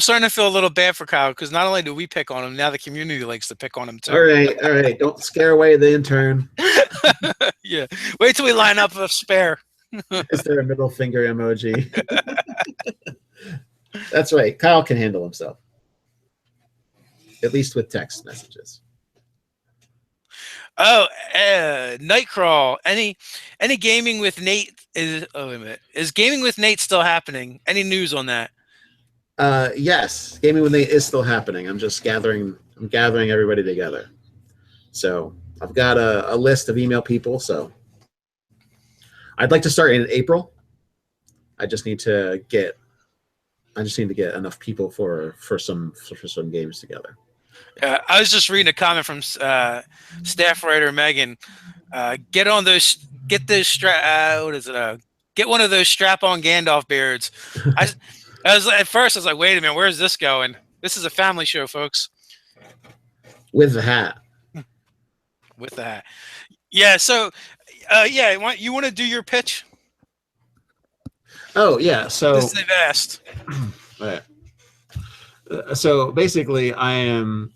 starting to feel a little bad for Kyle because not only do we pick on him, now the community likes to pick on him too. All right, don't scare away the intern. Yeah, wait till we line up a spare. Is there a middle finger emoji? That's right. Kyle can handle himself, at least with text messages. Oh, Nightcrawl. Any gaming with Nate is? Oh, wait a minute. Is gaming with Nate still happening? Any news on that? Yes, gaming with Nate is still happening. I'm gathering everybody together. So I've got a list of email people. So I'd like to start in April. I just need to get enough people for some games together. I was just reading a comment from staff writer Megan. Get one of those strap-on Gandalf beards. At first I was like, wait a minute, where's this going? This is a family show, folks. With the hat. With the hat. Yeah. So, you want to do your pitch? Oh yeah. So this they've asked. Right. So basically, I am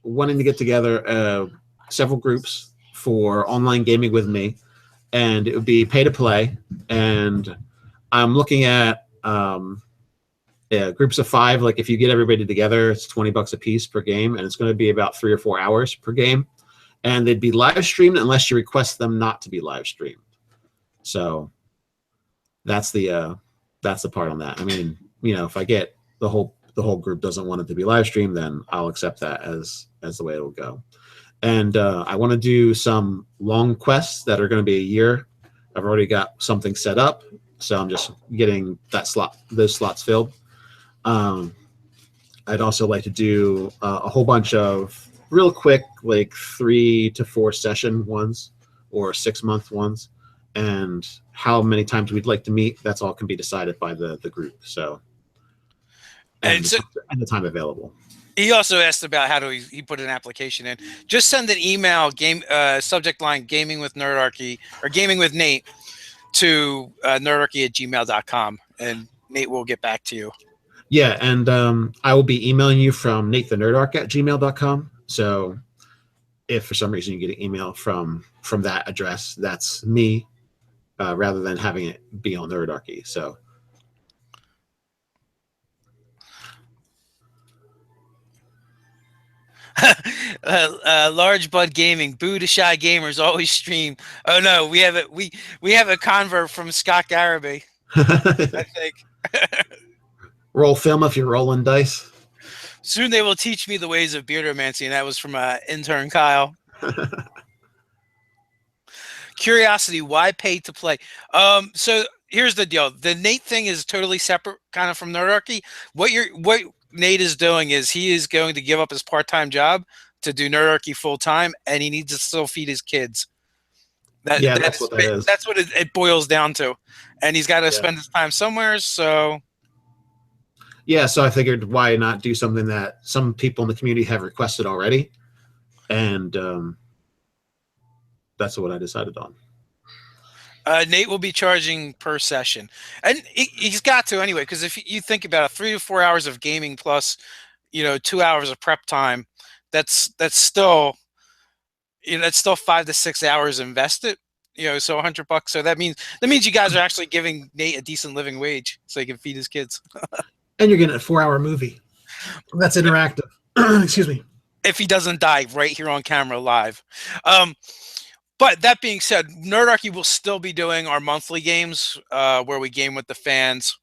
wanting to get together several groups for online gaming with me, and it would be pay to play. And I'm looking at groups of 5. Like if you get everybody together, it's $20 a piece per game, and it's going to be about 3 or 4 hours per game. And they'd be live streamed unless you request them not to be live streamed. So that's the part on that. I mean, if I get the whole group doesn't want it to be live streamed, then I'll accept that as the way it'll go. And I want to do some long quests that are going to be a year. I've already got something set up, so I'm just getting those slots filled. I'd also like to do a whole bunch of real quick, like 3 to 4 session ones or 6-month ones, and how many times we'd like to meet. That's all can be decided by the group. So. And the time available. He also asked about how do he put an application in. Just send an email, subject line gaming with Nerdarchy or gaming with Nate to nerdarchy@gmail.com, and Nate will get back to you. Yeah, and I will be emailing you from Nate the Nerdarch at gmail.com. So if for some reason you get an email from that address, that's me, rather than having it be on Nerdarchy. So. Large Bud Gaming, boo to shy gamers, always stream. Oh no, we have a convert from Scott Garraby, I think. Roll film if you're rolling dice. Soon they will teach me the ways of beardomancy, and that was from intern Kyle. Curiosity, why pay to play? So here's the deal. The Nate thing is totally separate kind of from Nerdarchy. What Nate is doing is he is going to give up his part-time job to do Nerdarchy full-time, and he needs to still feed his kids. That's what that is. That's what it boils down to. And he's got to spend his time somewhere, so... Yeah, so I figured why not do something that some people in the community have requested already, and that's what I decided on. Nate will be charging per session, and he's got to anyway. Because if you think about it, 3 to 4 hours of gaming plus, 2 hours of prep time, that's still, that's still 5 to 6 hours invested. So $100. So that means you guys are actually giving Nate a decent living wage so he can feed his kids. And you're getting a 4-hour movie that's interactive. Excuse me. If he doesn't die right here on camera live. But that being said, Nerdarchy will still be doing our monthly games where we game with the fans.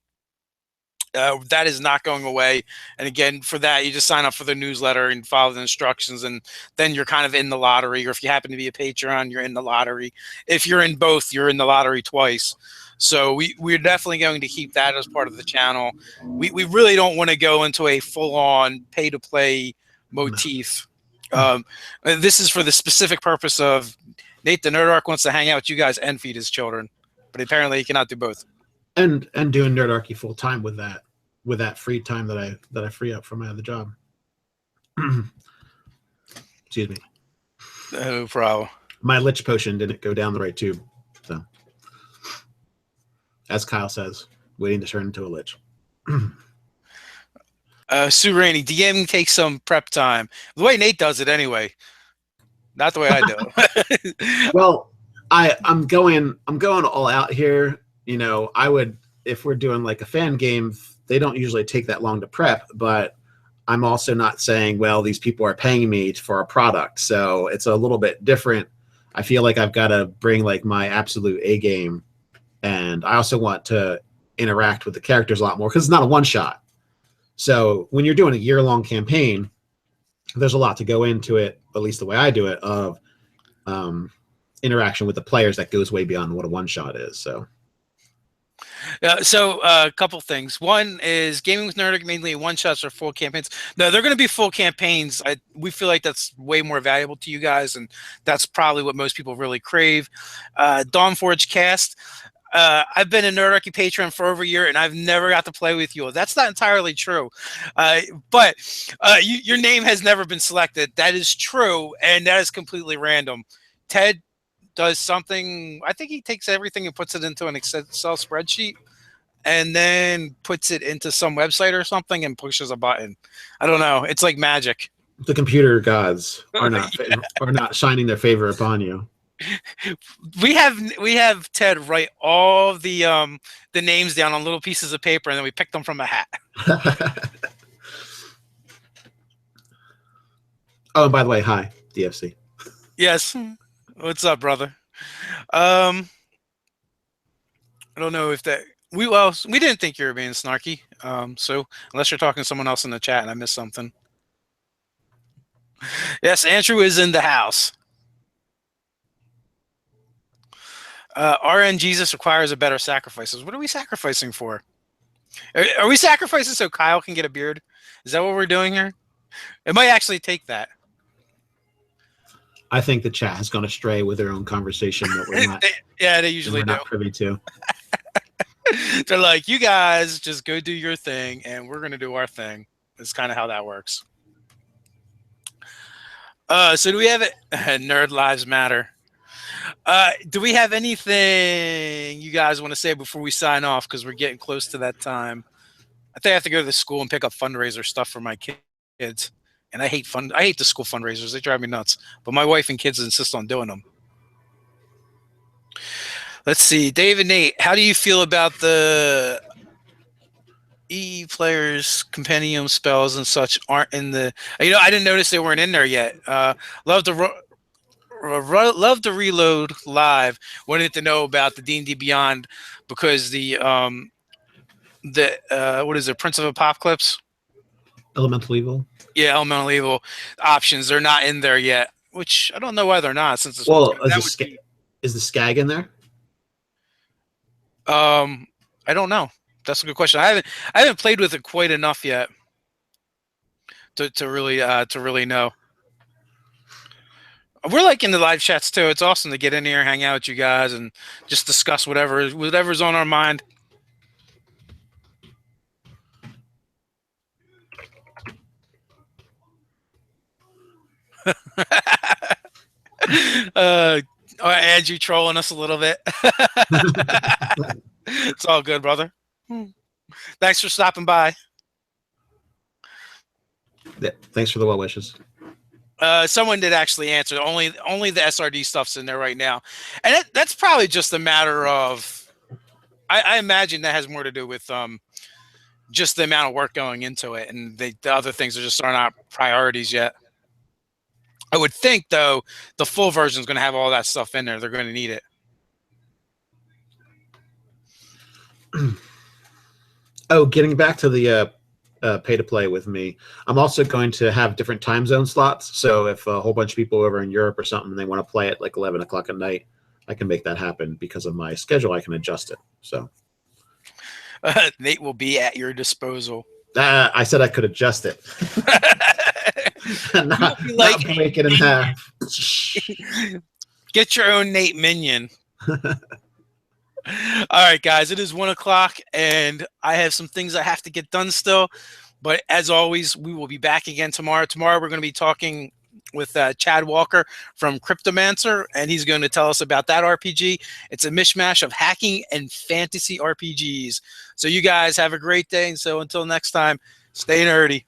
That is not going away. And again, for that, you just sign up for the newsletter and follow the instructions, and then you're kind of in the lottery. Or if you happen to be a Patreon, you're in the lottery. If you're in both, you're in the lottery twice. So we're definitely going to keep that as part of the channel. We really don't want to go into a full-on pay-to-play motif. This is for the specific purpose of Nate the Nerdarch wants to hang out with you guys and feed his children, but apparently he cannot do both. And doing Nerdarchy full time with that. with that free time that I free up from my other job. Excuse me. No problem. My lich potion didn't go down the right tube, so as Kyle says, waiting to turn into a lich. Sue Rainey, DMing takes some prep time. The way Nate does it, anyway. Not the way I do it. Well, I'm going all out here. You know, I would, if we're doing like a fan game, they don't usually take that long to prep, but I'm also not saying, well, these people are paying me for a product, so it's a little bit different. I feel like I've got to bring like my absolute A game, and I also want to interact with the characters a lot more because it's not a one shot. So when you're doing a year-long campaign, there's a lot to go into it, at least the way I do it, of interaction with the players that goes way beyond what a one-shot is. So a couple things. One is Gaming with Nerdarchy mainly one-shots or full campaigns. No, they're going to be full campaigns. We feel like that's way more valuable to you guys, and that's probably what most people really crave. Dawnforge Cast. I've been a Nerdarchy patron for over a year, and I've never got to play with you. That's not entirely true. But your name has never been selected. That is true, and that is completely random. Ted does something. I think he takes everything and puts it into an Excel spreadsheet and then puts it into some website or something and pushes a button. I don't know. It's like magic. The computer gods are not are not shining their favor upon you. We have Ted write all the names down on little pieces of paper, and then we pick them from a hat. Oh, and by the way, hi, DFC. Yes. What's up, brother? I don't know if that we didn't think you were being snarky. So unless you're talking to someone else in the chat and I missed something. Yes, Andrew is in the house. RN Jesus requires a better sacrifices. What are we sacrificing for? Are we sacrificing so Kyle can get a beard? Is that what we're doing here? It might actually take that. I think the chat has gone astray with their own conversation that we're not. Yeah, they usually we're not privy to. They're like, you guys just go do your thing, and we're gonna do our thing. That's kind of how that works. So do we have it? Nerd Lives Matter. Do we have anything you guys want to say before we sign off? Because we're getting close to that time. I think I have to go to the school and pick up fundraiser stuff for my kids. And I hate the school fundraisers. They drive me nuts. But my wife and kids insist on doing them. Let's see. David Nate, how do you feel about the EE players compendium spells and such aren't in the... I didn't notice they weren't in there yet. Love to reload live. Wanted to know about the D&D Beyond because the what is it, Prince of Apocalypse? Elemental Evil. Yeah, Elemental Evil options. They're not in there yet, which I don't know why they're not. Since it's, is the Skag in there? I don't know. That's a good question. I haven't played with it quite enough yet to really know. We're like in the live chats too. It's awesome to get in here, hang out with you guys, and just discuss whatever's on our mind. Andrew trolling us a little bit. It's all good, brother. Thanks for stopping by. Yeah, thanks for the well wishes. Someone did actually answer. Only the SRD stuff's in there right now, and that's probably just a matter of. I imagine that has more to do with just the amount of work going into it, and the other things are just aren't our priorities yet. I would think, though, the full version is going to have all that stuff in there. They're going to need it. Oh, getting back to the pay to play with me, I'm also going to have different time zone slots. So if a whole bunch of people over in Europe or something, they want to play at like 11 o'clock at night, I can make that happen because of my schedule. I can adjust it. So Nate will be at your disposal. I said I could adjust it. not break it in half. Get your own Nate minion. All right, guys, it is 1 o'clock, and I have some things I have to get done still. But as always, we will be back again tomorrow. Tomorrow, we're going to be talking with Chad Walker from Cryptomancer, and he's going to tell us about that RPG. It's a mishmash of hacking and fantasy RPGs. So you guys have a great day. And so until next time, stay nerdy.